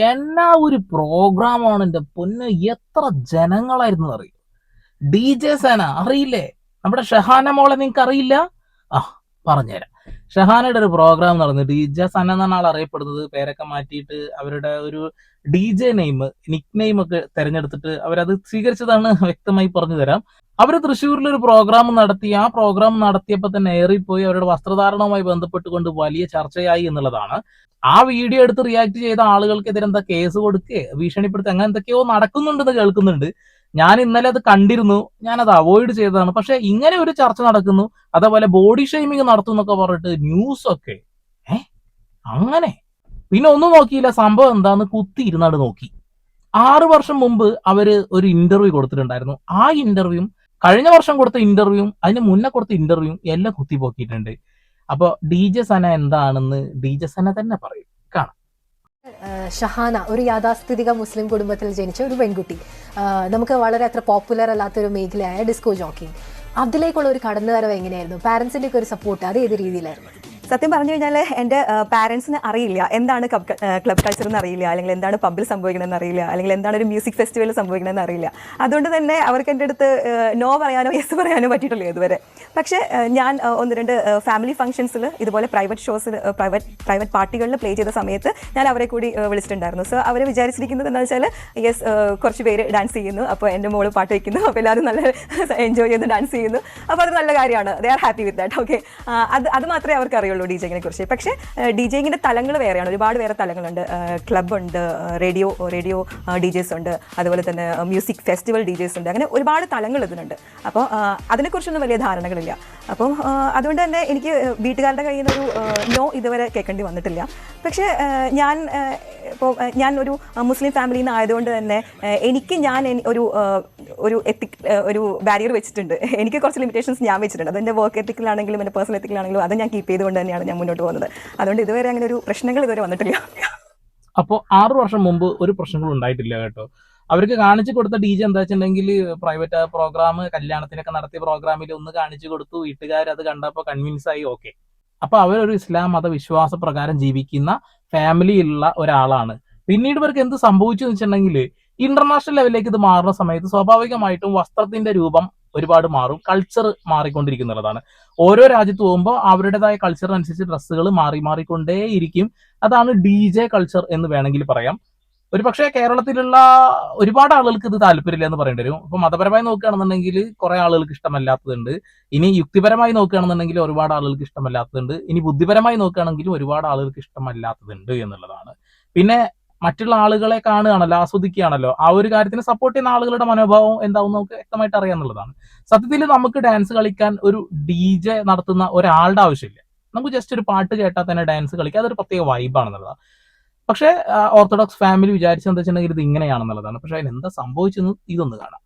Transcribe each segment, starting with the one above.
എന്നാ ഒരു പ്രോഗ്രാമാണ് എന്റെ പൊന്ന്. എത്ര ജനങ്ങളായിരുന്നു അറിയോ. ഡി ജെ സേന അറിയില്ലേ? നമ്മുടെ ഷഹാന മോളെ നിങ്ങൾക്ക് അറിയില്ല? ആ, പറഞ്ഞുതരാം. ഷഹാനയുടെ ഒരു പ്രോഗ്രാം നടന്നു. ഡി ജെ സന എന്നാണ് ആൾ അറിയപ്പെടുന്നത്. പേരൊക്കെ മാറ്റിയിട്ട് അവരുടെ ഒരു ഡി ജെ നെയിം, നിക് നെയിം ഒക്കെ തെരഞ്ഞെടുത്തിട്ട് അവരത് സ്വീകരിച്ചതാണ്. വ്യക്തമായി പറഞ്ഞു തരാം. അവര് തൃശ്ശൂരിൽ ഒരു പ്രോഗ്രാം നടത്തി. ആ പ്രോഗ്രാം നടത്തിയപ്പോൾ തന്നെ ഏറിപ്പോയി അവരുടെ വസ്ത്രധാരണവുമായി ബന്ധപ്പെട്ടുകൊണ്ട് വലിയ ചർച്ചയായി എന്നുള്ളതാണ്. ആ വീഡിയോ എടുത്ത് റിയാക്ട് ചെയ്ത ആളുകൾക്കെതിരെ എന്താ കേസ് കൊടുക്കുക, ഭീഷണിപ്പെടുത്തുക, അങ്ങനെ എന്തൊക്കെയോ നടക്കുന്നുണ്ടെന്ന് കേൾക്കുന്നുണ്ട്. ഞാൻ ഇന്നലെ അത് കണ്ടിരുന്നു. ഞാനത് അവോയ്ഡ് ചെയ്തതാണ്. പക്ഷെ ഇങ്ങനെ ഒരു ചർച്ച നടക്കുന്നു, അതേപോലെ ബോഡി ഷെയ്മിങ് നടത്തും എന്നൊക്കെ പറഞ്ഞിട്ട് ന്യൂസ് ഒക്കെ അങ്ങനെ. പിന്നെ ഒന്നും നോക്കിയില്ല, സംഭവം എന്താന്ന് കുത്തിയിരുന്നാട് നോക്കി. 6 വർഷം മുമ്പ് അവര് ഒരു ഇന്റർവ്യൂ കൊടുത്തിട്ടുണ്ടായിരുന്നു. ആ ഇന്റർവ്യൂവും കഴിഞ്ഞ വർഷം കൊടുത്ത ഇന്റർവ്യൂവും അതിന് മുന്നേ കൊടുത്ത ഇന്റർവ്യൂവും എല്ലാം കുത്തിപ്പോക്കിയിട്ടുണ്ട്. അപ്പൊ ഡി ജെ സന എന്താണെന്ന് ഡി ജെ സന തന്നെ പറയും. കാണാം. ഷഹാന ഒരു യാഥാസ്ഥിതിക മുസ്ലിം കുടുംബത്തിൽ ജനിച്ച ഒരു പെൺകുട്ടി. നമുക്ക് വളരെ അത്ര പോപ്പുലർ അല്ലാത്തൊരു മേഖലയായ ഡിസ്കോ ജോക്കിങ്, അതിലേക്കുള്ള ഒരു കടന്നുവരവ് എങ്ങനെയായിരുന്നു? പാരന്റ്സിന്റെ ഒക്കെ ഒരു സപ്പോർട്ട് അത് ഏത് രീതിയിലായിരുന്നു? സത്യം പറഞ്ഞു കഴിഞ്ഞാൽ എൻ്റെ പാരൻസിന് അറിയില്ല എന്താണ് ക്ലബ് കൾച്ചർ എന്ന് അറിയില്ല, അല്ലെങ്കിൽ എന്താണ് പബ്ബിൽ സംഭവിക്കണമെന്ന് അറിയില്ല, അല്ലെങ്കിൽ എന്താണ് ഒരു മ്യൂസിക് ഫെസ്റ്റിവലിൽ സംഭവിക്കണമെന്ന് അറിയില്ല. അതുകൊണ്ട് തന്നെ അവർക്ക് എൻ്റെ അടുത്ത് നോ പറയാനോ യെസ് പറയാനോ പറ്റിയിട്ടില്ല ഇതുവരെ. പക്ഷേ ഞാൻ 1-2 ഫാമിലി ഫംഗ്ഷൻസിൽ ഇതുപോലെ പ്രൈവറ്റ് ഷോസിൽ പ്രൈവറ്റ് പാർട്ടികളിൽ പ്ലേ ചെയ്ത സമയത്ത് ഞാൻ അവരെ കൂടി വിളിച്ചിട്ടുണ്ടായിരുന്നു. സോ അവർ വിചാരിച്ചിരിക്കുന്നത് എന്താണെന്ന് വെച്ചാൽ യെസ് കുറച്ച് പേര് ഡാൻസ് ചെയ്യുന്നു, അപ്പോൾ എൻ്റെ മോള് പാട്ട് വയ്ക്കുന്നു, അപ്പോൾ എല്ലാവരും നല്ല എൻജോയ് ചെയ്ത് ഡാൻസ് ചെയ്യുന്നു, അപ്പോൾ അത് നല്ല കാര്യമാണ്, they are happy with that. Okay, അത് മാത്രമേ അവർക്ക് അറിയുള്ളൂ ഡി ജെങ്ങിനെ കുറിച്ച്. പക്ഷേ ഡി ജെങ്ങിൻ്റെ തലങ്ങൾ വേറെയാണ്, ഒരുപാട് വേറെ തലങ്ങളുണ്ട്. ക്ലബ്ബുണ്ട്, റേഡിയോ ഡി ജെസ് ഉണ്ട്, അതുപോലെ തന്നെ മ്യൂസിക് ഫെസ്റ്റിവൽ ഡി ജെസ് ഉണ്ട്, അങ്ങനെ ഒരുപാട് തലങ്ങൾ ഇതിനുണ്ട്. അപ്പോൾ അതിനെക്കുറിച്ചൊന്നും വലിയ ധാരണകളില്ല. അപ്പം അതുകൊണ്ട് തന്നെ എനിക്ക് വീട്ടുകാരുടെ കയ്യിൽ നിന്നൊരു നോ ഇതുവരെ കേൾക്കേണ്ടി വന്നിട്ടില്ല. പക്ഷേ ഞാൻ ഒരു മുസ്ലിം ഫാമിലിയിൽ നിന്ന് ആയതുകൊണ്ട് തന്നെ ഞാൻ ഒരു ബാരിയർ വെച്ചിട്ടുണ്ട്. എനിക്ക് കുറച്ച് ലിമിറ്റേഷൻസ് ഞാൻ വെച്ചിട്ടുണ്ട്. അതെൻ്റെ വർക്ക് എത്തിക്കലാണെങ്കിലും എൻ്റെ പേഴ്സണൽ എത്തിക്കലാണെങ്കിലും അത് ഞാൻ കീപ്പ് ചെയ്തുകൊണ്ട് തന്നെയാണ് ഞാൻ മുന്നോട്ട് പോകുന്നത്. അതുകൊണ്ട് ഇതുവരെ അങ്ങനെ ഒരു പ്രശ്നങ്ങൾ ഇതുവരെ വന്നിട്ടില്ല. അപ്പോൾ 6 വർഷം മുമ്പ് ഒരു പ്രശ്നങ്ങളും ഉണ്ടായിട്ടില്ല കേട്ടോ. അവർക്ക് കാണിച്ചു കൊടുത്ത ഡി ജെ എന്താ വെച്ചിട്ടുണ്ടെങ്കിൽ പ്രൈവറ്റ് പ്രോഗ്രാം, കല്യാണത്തിനൊക്കെ നടത്തിയ പ്രോഗ്രാമിൽ ഒന്ന് കാണിച്ചു കൊടുത്തു. വീട്ടുകാർ അത് കണ്ടപ്പോൾ കൺവിൻസ് ആയി. ഓക്കെ, അപ്പൊ അവരൊരു ഇസ്ലാം മത വിശ്വാസ പ്രകാരം ജീവിക്കുന്ന ഫാമിലിയിലുള്ള ഒരാളാണ്. പിന്നീട് ഇവർക്ക് എന്ത് സംഭവിച്ചു എന്ന് വെച്ചിട്ടുണ്ടെങ്കിൽ ഇന്റർനാഷണൽ ലെവലിലേക്ക് ഇത് മാറുന്ന സമയത്ത് സ്വാഭാവികമായിട്ടും വസ്ത്രത്തിന്റെ രൂപം ഒരുപാട് മാറും, കൾച്ചർ മാറിക്കൊണ്ടിരിക്കുന്നുള്ളതാണ്. ഓരോ രാജ്യത്ത് പോകുമ്പോൾ അവരുടേതായ കൾച്ചറിനനുസരിച്ച് ഡ്രസ്സുകൾ മാറിക്കൊണ്ടേയിരിക്കും. അതാണ് ഡി ജെ കൾച്ചർ എന്ന് വേണമെങ്കിൽ പറയാം. ഒരു പക്ഷേ കേരളത്തിലുള്ള ഒരുപാട് ആളുകൾക്ക് ഇത് താല്പര്യമില്ല എന്ന് പറയേണ്ടി വരും. ഇപ്പൊ മതപരമായി നോക്കുകയാണെന്നുണ്ടെങ്കിൽ കുറെ ആളുകൾക്ക് ഇഷ്ടമല്ലാത്തതുണ്ട്. ഇനി യുക്തിപരമായി നോക്കുകയാണെന്നുണ്ടെങ്കിൽ ഒരുപാട് ആളുകൾക്ക് ഇഷ്ടമല്ലാത്തതുണ്ട്. ഇനി ബുദ്ധിപരമായി നോക്കുകയാണെങ്കിലും ഒരുപാട് ആളുകൾക്ക് ഇഷ്ടമല്ലാത്തതുണ്ട് എന്നുള്ളതാണ്. പിന്നെ മറ്റുള്ള ആളുകളെ കാണുകയാണല്ലോ, ആസ്വദിക്കുകയാണല്ലോ, ആ ഒരു കാര്യത്തിന് സപ്പോർട്ട് ചെയ്യുന്ന ആളുകളുടെ മനോഭാവം എന്താവും നമുക്ക് വ്യക്തമായിട്ട് അറിയാന്നുള്ളതാണ്. സത്യത്തിൽ നമുക്ക് ഡാൻസ് കളിക്കാൻ ഒരു ഡി ജെ നടത്തുന്ന ഒരാളുടെ ആവശ്യമില്ല. നമുക്ക് ജസ്റ്റ് ഒരു പാട്ട് കേട്ടാൽ തന്നെ ഡാൻസ് കളിക്കുക, അതൊരു പ്രത്യേക വൈബാണെന്നുള്ളതാണ്. പക്ഷേ ഓർത്തഡോക്സ് ഫാമിലി വിചാരിച്ചെന്താ വെച്ചിട്ടുണ്ടെങ്കിൽ ഇത് ഇങ്ങനെയാണെന്നുള്ളതാണ്. പക്ഷെ അതിനെന്താ സംഭവിച്ചെന്ന് ഇതൊന്ന് കാണാം.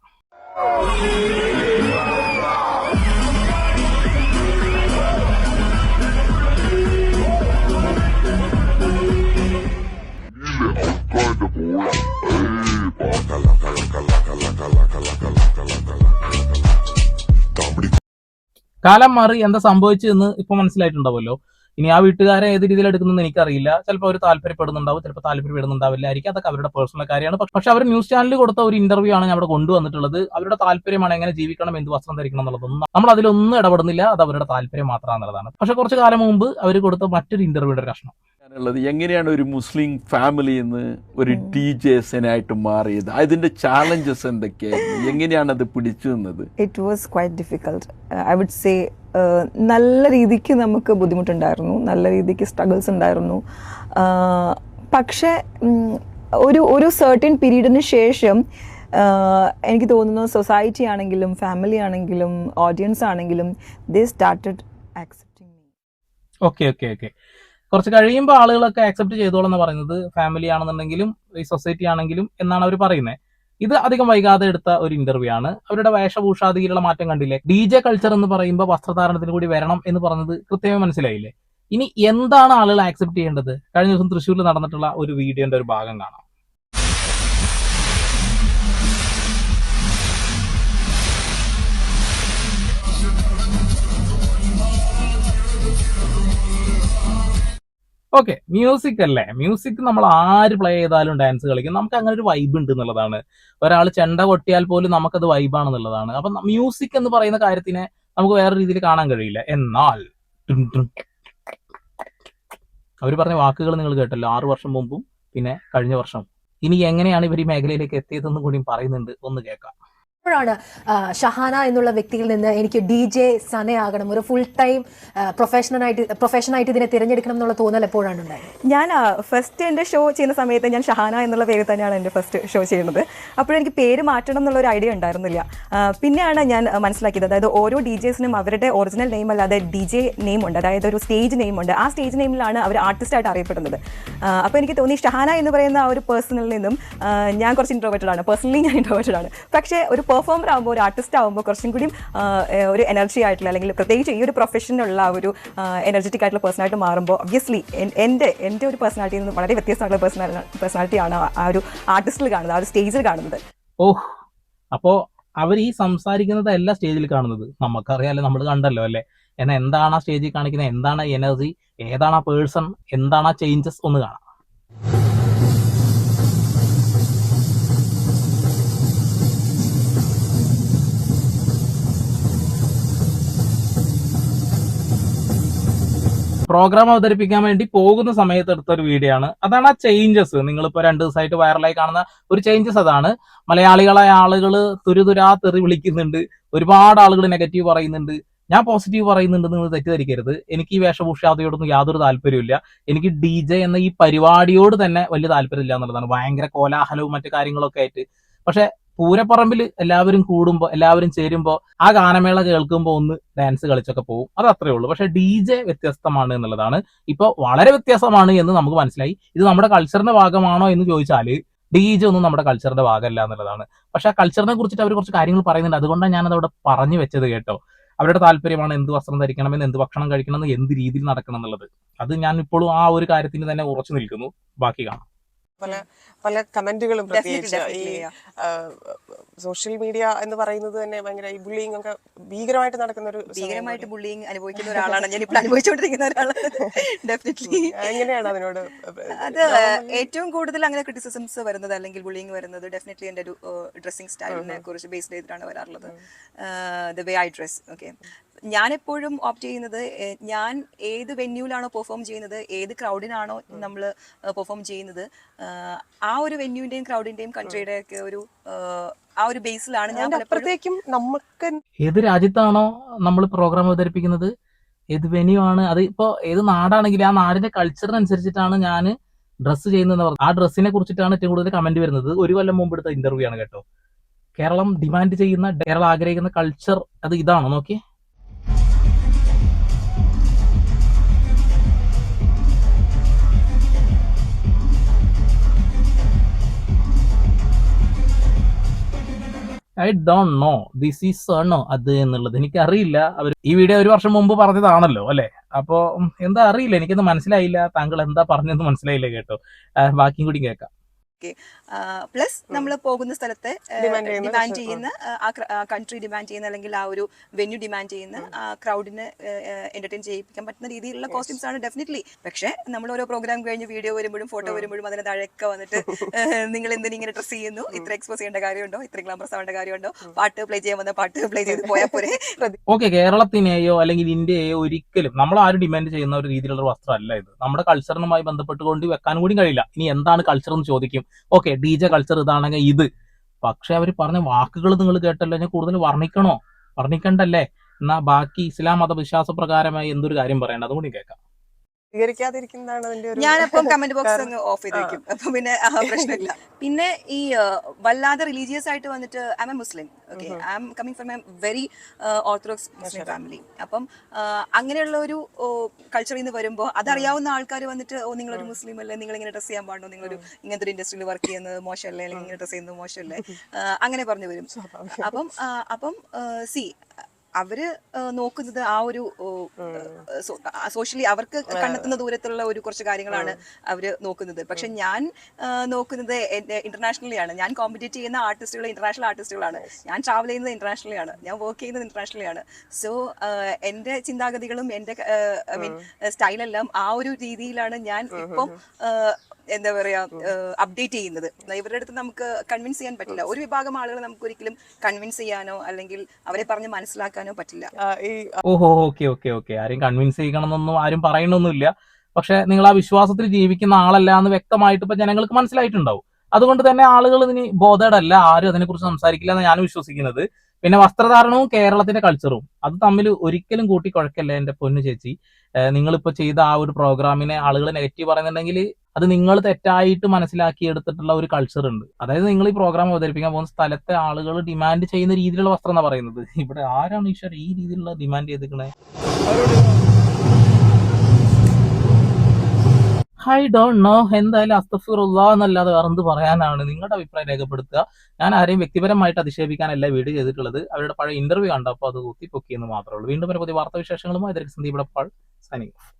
കാലം മാറി എന്താ സംഭവിച്ചതെന്ന് ഇപ്പൊ മനസ്സിലായിട്ടുണ്ടാവുമല്ലോ. ഇനി ആ വീട്ടുകാരെ ഏത് രീതിയിൽ എടുക്കുന്നതെന്ന് എനിക്കറിയില്ല. ചിലപ്പോൾ അവർ താല്പര്യപ്പെടുന്നുണ്ടാവും, ചിലപ്പോൾ താല്പര്യപ്പെടുന്നുണ്ടാവില്ലായിരിക്കും. അതൊക്കെ അവരുടെ പേഴ്സണൽ കാര്യമാണ്. പക്ഷെ അവർ ന്യൂസ് ചാനലിൽ കൊടുത്ത ഒരു ഇന്റർവ്യൂ ആണ് ഞാൻ അവിടെ കൊണ്ടുവന്നിട്ടുള്ളത്. അവരുടെ താല്പര്യമാണ് എങ്ങനെ ജീവിക്കണം, എന്ത് വസ്ത്രം ധരിക്കണം എന്നുള്ളതൊന്നും നമ്മൾ അതിലൊന്നും ഇടപെടുന്നില്ല. അത് അവരുടെ താല്പര്യം മാത്രമാണെന്നുള്ളതാണ്. പക്ഷെ കുറച്ച് കാലം മുമ്പ് അവർ കൊടുത്ത മറ്റൊരു ഇന്റർവ്യൂയുടെ കഷ്ണം. എങ്ങനെയാണ് ഒരു മുസ്ലിം ഫാമിലിയിൽ നിന്ന് ഒരു ഡി ജെ സെനായിട്ട് മാറിയത്? അതിന്റെ ചാലഞ്ചസ് എന്തൊക്കെയായിരുന്നു? എങ്ങനെയാണ് അത് പിടിച്ചു നിന്നത്? It was quite difficult. I would say നല്ല രീതിക്ക് നമുക്ക് ബുദ്ധിമുട്ടുണ്ടായിരുന്നു, നല്ല രീതിക്ക് സ്ട്രഗിൾസ് ഉണ്ടായിരുന്നു. പക്ഷേ ഒരു സർട്ടൻ പീരീഡിന് ശേഷം എനിക്ക് തോന്നുന്നു സൊസൈറ്റി ആണെങ്കിലും ഫാമിലി ആണെങ്കിലും ഓഡിയൻസ് ആണെങ്കിലും ദേ സ്റ്റാർട്ടഡ് ആക്സെപ്റ്റിംഗ് മീ. ഓക്കെ കുറച്ച് കഴിയുമ്പോൾ ആളുകളൊക്കെ ആക്സെപ്റ്റ് ചെയ്തോളാം എന്ന് പറയുന്നത് ഫാമിലി ആണെന്നുണ്ടെങ്കിലും ഈ സൊസൈറ്റി ആണെങ്കിലും എന്നാണ് അവർ പറയുന്നത്. ഇത് അധികം വൈകാതെ എടുത്ത ഒരു ഇന്റർവ്യൂ ആണ്. അവരുടെ വേഷഭൂഷാദിയിലുള്ള മാറ്റം കണ്ടില്ലേ? ഡി ജെ കൾച്ചർ എന്ന് പറയുമ്പോൾ വസ്ത്രധാരണത്തിന് കൂടി വരണം എന്ന് പറഞ്ഞത് കൃത്യമായി മനസ്സിലായില്ലേ? ഇനി എന്താണ് ആളുകൾ ആക്സെപ്റ്റ് ചെയ്യേണ്ടത്? കഴിഞ്ഞ ദിവസം തൃശ്ശൂരിൽ നടന്നിട്ടുള്ള ഒരു വീഡിയോന്റെ ഒരു ഭാഗം കാണാം. ഓക്കെ, മ്യൂസിക് അല്ലേ, മ്യൂസിക് നമ്മൾ ആര് പ്ലേ ചെയ്താലും ഡാൻസ് കളിക്കും. നമുക്ക് അങ്ങനെ ഒരു വൈബ് ഉണ്ട് എന്നുള്ളതാണ്. ഒരാൾ ചെണ്ട കൊട്ടിയാൽ പോലും നമുക്കത് വൈബാണെന്നുള്ളതാണ്. അപ്പൊ മ്യൂസിക് എന്ന് പറയുന്ന കാര്യത്തിനെ നമുക്ക് വേറെ രീതിയിൽ കാണാൻ കഴിയില്ല. എന്നാൽ അവർ പറഞ്ഞ വാക്കുകൾ നിങ്ങൾ കേട്ടല്ലോ, 6 വർഷം മുമ്പും പിന്നെ കഴിഞ്ഞ വർഷം. ഇനി എങ്ങനെയാണ് ഇവർ ഈ മേഖലയിലേക്ക് എത്തിയതെന്നും കൂടി പറയുന്നുണ്ട്, ഒന്ന് കേൾക്കാം. ാണ് ഷഹാന എന്നുള്ള വ്യക്തിയിൽ നിന്ന് എനിക്ക് DJ സനയാകണം, ഒരു ഫുൾ ടൈം പ്രൊഫഷനായിട്ട് ഇതിനെ തിരഞ്ഞെടുക്കണം എന്നുള്ള തോന്നൽ എപ്പോഴാണ് ഉണ്ടായത്? ഞാൻ ഫസ്റ്റ് എൻ്റെ ഷോ ചെയ്യുന്ന സമയത്ത് ഞാൻ ഷഹാന എന്നുള്ള പേര് തന്നെയാണ് എൻ്റെ ഫസ്റ്റ് ഷോ ചെയ്യുന്നത്. അപ്പോഴെനിക്ക് പേര് മാറ്റണം എന്നുള്ളൊരു ഐഡിയ ഉണ്ടായിരുന്നില്ല. പിന്നെയാണ് ഞാൻ മനസ്സിലാക്കിയത്, അതായത് ഓരോ DJസിനും അവരുടെ ഒറിജിനൽ നെയിം അല്ലാതെ DJ നെയിം ഉണ്ട്, അതായത് ഒരു സ്റ്റേജ് നെയിം ഉണ്ട്. ആ സ്റ്റേജ് നെയിമിലാണ് അവർ ആർട്ടിസ്റ്റായിട്ട് അറിയപ്പെടുന്നത്. അപ്പോൾ എനിക്ക് തോന്നി ഷഹാന എന്ന് പറയുന്ന ആ ഒരു പേഴ്സണിൽ നിന്നും ഞാൻ കുറച്ച് ഇൻട്രോവേറ്റഡ് ആണ്, പേഴ്സണലി ഞാൻ ഇൻട്രോവേറ്റഡ് ആണ്. പക്ഷേ ഒരു പെർഫോമർ ആകുമ്പോൾ, ഒരു ആർട്ടിസ്റ്റ് ആകുമ്പോൾ കുറച്ചും കൂടി ഒരു എനർജി ആയിട്ടുള്ള, അല്ലെങ്കിൽ പ്രത്യേകിച്ച് ഈ ഒരു പ്രൊഫഷനിലുള്ള ഒരു എനർജറ്റിക് ആയിട്ടുള്ള പേഴ്സണായിട്ട് മാറുമ്പോൾ ഒബ്വിയസ്ലി എൻ്റെ ഒരു പേഴ്സണാലിറ്റിയിൽ നിന്ന് വളരെ വ്യത്യസ്തമായിട്ടുള്ള പേഴ്സണാലിറ്റിയാണ് ആ ഒരു ആർട്ടിസ്റ്റിൽ കാണുന്നത്, ആ ഒരു സ്റ്റേജിൽ കാണുന്നത്. ഓഹ്, അപ്പോൾ അവർ ഈ സംസാരിക്കുന്നത് എല്ലാ സ്റ്റേജിൽ കാണുന്നത് നമുക്കറിയാലോ, നമ്മൾ കണ്ടല്ലോ അല്ലേ. എന്നാൽ എന്താണ് ആ സ്റ്റേജിൽ കാണിക്കുന്നത്, എന്താണ് എനർജി, ഏതാണ് ആ പേഴ്സൺ, എന്താണ് ആ ചേഞ്ചസ്, ഒന്ന് കാണാം. പ്രോഗ്രാം അവതരിപ്പിക്കാൻ വേണ്ടി പോകുന്ന സമയത്ത് എടുത്ത ഒരു വീഡിയോ ആണ്. അതാണ് ആ ചേഞ്ചസ്. നിങ്ങളിപ്പോ 2 ദിവസമായിട്ട് വൈറലായി കാണുന്ന ഒരു ചേഞ്ചസ് അതാണ്. മലയാളികളായ ആളുകൾ തുരുതുരാ തെറി വിളിക്കുന്നുണ്ട്, ഒരുപാട് ആളുകൾ നെഗറ്റീവ് പറയുന്നുണ്ട്, ഞാൻ പോസിറ്റീവ് പറയുന്നുണ്ട്. നിങ്ങൾ തെറ്റിദ്ധരിക്കരുത്. എനിക്ക് ഈ വേഷഭൂഷാദിയോടൊന്നും യാതൊരു താല്പര്യമില്ല. എനിക്ക് DJ എന്ന ഈ പരിപാടിയോട് തന്നെ വലിയ താല്പര്യമില്ല എന്നുള്ളതാണ്. ഭയങ്കര കോലാഹലവും മറ്റു കാര്യങ്ങളൊക്കെ ആയിട്ട്. പക്ഷെ പൂരപ്പറമ്പിൽ എല്ലാവരും കൂടുമ്പോൾ, എല്ലാവരും ചേരുമ്പോൾ, ആ ഗാനമേള കേൾക്കുമ്പോൾ ഒന്ന് ഡാൻസ് കളിച്ചൊക്കെ പോകും, അത് അത്രേ ഉള്ളൂ. പക്ഷെ DJ വ്യത്യസ്തമാണ് എന്നുള്ളതാണ്. ഇപ്പൊ വളരെ വ്യത്യാസമാണ് എന്ന് നമുക്ക് മനസ്സിലായി. ഇത് നമ്മുടെ കൾച്ചറിന്റെ ഭാഗമാണോ എന്ന് ചോദിച്ചാൽ DJ ഒന്നും നമ്മുടെ കൾച്ചറിന്റെ ഭാഗമല്ല എന്നുള്ളതാണ്. പക്ഷെ ആ കൾച്ചറിനെ കുറിച്ചിട്ട് അവർ കുറച്ച് കാര്യങ്ങൾ പറയുന്നുണ്ട്. അതുകൊണ്ടാണ് ഞാനത് അവിടെ പറഞ്ഞു വെച്ചത് കേട്ടോ. അവരുടെ താല്പര്യമാണ് എന്ത് വസ്ത്രം ധരിക്കണമെന്ന്, എന്ത് ഭക്ഷണം കഴിക്കണമെന്ന്, എന്ത് രീതിയിൽ നടക്കണം എന്നുള്ളത്. അത് ഞാൻ ഇപ്പോഴും ആ ഒരു കാര്യത്തിന് തന്നെ ഉറച്ചു നിൽക്കുന്നു. ബാക്കി കാണാം. പല പല കമന്റുകളും, പ്രത്യേകിച്ച് ഈ സോഷ്യൽ മീഡിയ എന്ന് പറയുന്നത് തന്നെ ഭയങ്കര ഈ ബുള്ളിങ് ഒക്കെ ഭീകരമായിട്ട് നടക്കുന്ന ഒരു ഭീകരമായിട്ട് ബുള്ളിങ് അനുഭവിക്കുന്ന ഒരാളാണ് ഞാൻ, ഇപ്പോൾ അനുഭവിച്ചുകൊണ്ടിരിക്കുന്ന ഒരാളാണ്. ഡെഫിനറ്റ്ലി എങ്ങനെയാണ് അതിനോട് അത് ഏറ്റവും കൂടുതൽ അങ്ങനെ ക്രിറ്റിസിസംസ് വരുന്നത്, അല്ലെങ്കിൽ ബുള്ളിങ് വരുന്നത് ഡെഫിനറ്റ്ലി എൻ്റെ ഒരു ഡ്രസ്സിങ് സ്റ്റൈലിനെ കുറിച്ച് ബേസ്ഡ് ചെയ്തിട്ടാണ് വരാറുള്ളത്. The way I dress. Okay, ഞാൻ എപ്പോഴും ഓപ്റ്റ് ചെയ്യുന്നത്, ഞാൻ ഏത് വെന്യൂലാണോ പെർഫോം ചെയ്യുന്നത്, ഏത് ക്രൗഡിനാണോ നമ്മൾ പെർഫോം ചെയ്യുന്നത്, ആ ഒരു വെന്യൂവിന്റെയും ക്രൗഡിന്റെയും കൺട്രിയുടെ ഒക്കെ ഒരു ആ ഒരു ബേസിലാണ് ഞാൻ അപ്പുറത്തേക്കും നമുക്ക് ഏത് രാജ്യത്താണോ നമ്മൾ പ്രോഗ്രാം അവതരിപ്പിക്കുന്നത്, ഏത് വെന്യൂ ആണ്, അത് ഇപ്പോ ഏത് നാടാണെങ്കിലും ആ നാടിന്റെ കൾച്ചറിനനുസരിച്ചിട്ടാണ് ഞാൻ ഡ്രസ്സ് ചെയ്യുന്നത്. ആ ഡ്രസ്സിനെ കുറിച്ചിട്ടാണ് ഏറ്റവും കൂടുതൽ കമന്റ് വരുന്നത്. 1 കൊല്ലം മുമ്പ് എടുത്ത ഇന്റർവ്യൂ ആണ് കേട്ടോ. കേരളം ഡിമാൻഡ് ചെയ്യുന്ന, കേരളം ആഗ്രഹിക്കുന്ന കൾച്ചർ അത് ഇതാണോ നോക്കി. I don't no this is ആണോ അത് എന്നുള്ളത് എനിക്കറിയില്ല. അവർ ഈ വീഡിയോ 1 വർഷം മുമ്പ് പറഞ്ഞതാണല്ലോ അല്ലെ. അപ്പോ എന്താ അറിയില്ല, എനിക്കൊന്നും മനസ്സിലായില്ല. താങ്കൾ എന്താ പറഞ്ഞെന്ന് മനസ്സിലായില്ല കേട്ടോ. ബാക്കിയും കൂടി കേൾക്കാം. പ്ലസ് നമ്മൾ പോകുന്ന സ്ഥലത്തെ ഡിമാൻഡ് ചെയ്യുന്ന, ആ കൺട്രി ഡിമാൻഡ് ചെയ്യുന്ന, അല്ലെങ്കിൽ ആ ഒരു വെന്യൂ ഡിമാൻഡ് ചെയ്യുന്ന ആ ക്രൗഡിനെ എന്റർടൈൻ ചെയ്യിപ്പിക്കാൻ പറ്റുന്ന രീതിയിലുള്ള കോസ്റ്റ്യൂംസ് ആണ് ഡെഫിനറ്റ്ലി. പക്ഷേ നമ്മൾ ഓരോ പ്രോഗ്രാം കഴിഞ്ഞ് വീഡിയോ വരുമ്പോഴും ഫോട്ടോ വരുമ്പോഴും അതിന് താഴെയൊക്കെ വന്നിട്ട് നിങ്ങൾ എന്തിനും ഇങ്ങനെ ഡ്രസ് ചെയ്യുന്നു, ഇത്ര എക്സ്പോസ് ചെയ്യേണ്ട കാര്യമുണ്ടോ, ഇത്ര ഗ്ലാമറസ് ആവേണ്ട കാര്യമുണ്ടോ, പാട്ട് പ്ലേ ചെയ്യാൻ വന്ന പാട്ട് പ്ലേ ചെയ്ത് പോയാൽ പോരെ. ഓക്കെ, കേരളത്തിനെയോ അല്ലെങ്കിൽ ഇന്ത്യയെയോ ഒരിക്കലും നമ്മൾ ആരും ഡിമാൻഡ് ചെയ്യുന്ന ഒരു രീതിയിലുള്ള വസ്ത്രമല്ല ഇത്. നമ്മുടെ കൾച്ചറിനുമായി ബന്ധപ്പെട്ടുകൊണ്ട് വെക്കാൻ കൂടി കഴിയില്ല. ഇനി എന്താണ് കൾച്ചർ എന്ന് ചോദിക്കും. ഓക്കെ, DJ കൾച്ചർ ഇതാണെങ്കിൽ ഇത്. പക്ഷെ അവർ പറഞ്ഞ വാക്കുകൾ നിങ്ങൾ കേട്ടല്ലോ. ഞാൻ കൂടുതൽ വർണ്ണിക്കണ്ടല്ലേ. എന്നാ ബാക്കി ഇസ്ലാം മതവിശ്വാസപ്രകാരമായി എന്തൊരു കാര്യം പറയണ്ട, അതുകൂടി കേൾക്കാം. ഞാനപ്പം കമന്റ് ബോക്സ് ഓഫ് ചെയ്ത് വെക്കും, അപ്പൊ പിന്നെ പ്രശ്നമില്ല. പിന്നെ ഈ വല്ലാതെ റിലീജിയസ് ആയിട്ട് വന്നിട്ട് I M a Muslim. Okay, I am coming from A very orthodox Muslim family. അപ്പം അങ്ങനെയുള്ള ഒരു കൾച്ചറിൽ നിന്ന് വരുമ്പോൾ അതറിയാവുന്ന ആൾക്കാർ വന്നിട്ട്, ഓ നിങ്ങളൊരു മുസ്ലിം അല്ലേ, നിങ്ങൾ ഇങ്ങനെ ഡ്രസ് ചെയ്യാൻ പാടുണ്ടോ, നിങ്ങളൊരു ഇങ്ങനത്തെ ഒരു ഇൻഡസ്ട്രിയിൽ വർക്ക് ചെയ്യുന്നത് മോശമല്ലേ, അല്ലെങ്കിൽ ഇങ്ങനെ ഡ്രസ് ചെയ്യുന്നത് മോശമല്ലേ, അങ്ങനെ പറഞ്ഞു വരും. അപ്പം സി അവര് നോക്കുന്നത് ആ ഒരു സോഷ്യലി അവർക്ക് കണ്ടെത്തുന്ന ദൂരത്തുള്ള ഒരു കുറച്ച് കാര്യങ്ങളാണ് അവര് നോക്കുന്നത്. പക്ഷെ ഞാൻ നോക്കുന്നത് ഇന്റർനാഷണലി ആണ്. ഞാൻ കോമ്പറ്റീറ്റ് ചെയ്യുന്ന ആർട്ടിസ്റ്റുകൾ ഇന്റർനാഷണൽ ആർട്ടിസ്റ്റുകളാണ്. ഞാൻ ട്രാവൽ ചെയ്യുന്നത് ഇന്റർനാഷണലി ആണ്. ഞാൻ വർക്ക് ചെയ്യുന്നത് ഇന്റർനാഷണലി ആണ്. സോ എന്റെ ചിന്താഗതികളും എന്റെ ഐ മീൻ സ്റ്റൈലെല്ലാം ആ ഒരു രീതിയിലാണ് ഞാൻ ഇപ്പം എന്താ പറയാ അപ്ഡേറ്റ് ചെയ്യുന്നത്. ഇവരുടെ അടുത്ത് നമുക്ക് കൺവിൻസ് ചെയ്യാൻ പറ്റില്ല. ഒരു വിഭാഗം ആളുകൾ നമുക്ക് ഒരിക്കലും കൺവിൻസ് ചെയ്യാനോ അല്ലെങ്കിൽ അവരെ പറഞ്ഞ് മനസ്സിലാക്കാനോ പറ്റില്ല. ഓഹോ, ഓക്കെ ഓക്കെ ഓക്കെ. ആരെയും കൺവിൻസ് ചെയ്യണമെന്നൊന്നും ആരും പറയണമൊന്നുമില്ല. പക്ഷെ നിങ്ങൾ ആ വിശ്വാസത്തിൽ ജീവിക്കുന്ന ആളല്ല എന്ന് വ്യക്തമായിട്ട് ഇപ്പൊ ജനങ്ങൾക്ക് മനസ്സിലായിട്ടുണ്ടാവും. അതുകൊണ്ട് തന്നെ ആളുകൾ ഇതിന് ബോധേഡല്ല, ആരും അതിനെക്കുറിച്ച് സംസാരിക്കില്ല എന്ന് ഞാൻ വിശ്വസിക്കുന്നത്. പിന്നെ വസ്ത്രധാരണവും കേരളത്തിന്റെ കൾച്ചറും അത് തമ്മിൽ ഒരിക്കലും കൂട്ടിക്കുഴക്കല്ല എന്റെ പൊന്നു ചേച്ചി. നിങ്ങളിപ്പോ ചെയ്ത ആ ഒരു പ്രോഗ്രാമിനെ ആളുകൾ നെഗറ്റീവ് പറയുന്നുണ്ടെങ്കിൽ അത് നിങ്ങൾ തെറ്റായിട്ട് മനസ്സിലാക്കി എടുത്തിട്ടുള്ള ഒരു കൾച്ചർ ഉണ്ട്. അതായത് നിങ്ങൾ ഈ പ്രോഗ്രാം അവതരിപ്പിക്കാൻ പോകുന്ന സ്ഥലത്തെ ആളുകൾ ഡിമാൻഡ് ചെയ്യുന്ന രീതിയിലുള്ള വസ്ത്രം എന്നാ പറയുന്നത്. ഇവിടെ ആരാണ് ഈശ്വർ ഈ രീതിയിലുള്ള ഡിമാൻഡ് ചെയ്തിരിക്കണേ? I don't know. എന്തായാലും അസ്തഗ്ഫിറുല്ലാ എന്നല്ലാതെ വേറെ എന്ത് പറയാനാണ്? നിങ്ങളുടെ അഭിപ്രായം രേഖപ്പെടുത്തുക. ഞാൻ ആരെയും വ്യക്തിപരമായിട്ട് അധിക്ഷേപിക്കാനല്ല വീഡിയോ ചെയ്തിട്ടുള്ളത്. അവരുടെ പഴയ ഇന്റർവ്യൂ കണ്ടപ്പോൾ അത് കുത്തിപ്പൊക്കിയെന്ന് മാത്രമേ ഉള്ളൂ. വീണ്ടും ഒരു പുതിയ വാർത്താവിശേഷങ്ങളുമായി സന്ദീപ് പാൾ സൈനിങ് ഓഫ്.